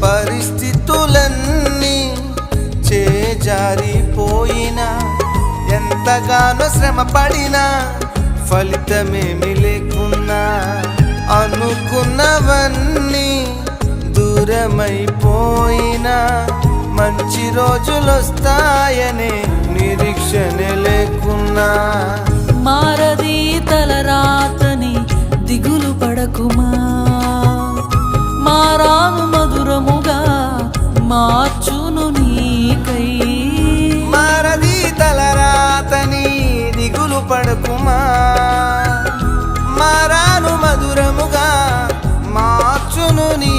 పరిస్థితులన్నీ చేజారిపోయినా ఎంతగానో శ్రమ పడినా ఫలితమేమి లేకున్నా అనుకున్నవన్నీ దూరమైపోయినా మంచి రోజులొస్తాయనే నిరీక్షణ లేకున్నా మారది తలరాతని దిగులు పడకుమా, మారాను మధురముగా మార్చును నీకై. మారది తలరాతని దిగులు పడకుమా, మారాను మధురముగా మార్చును నీ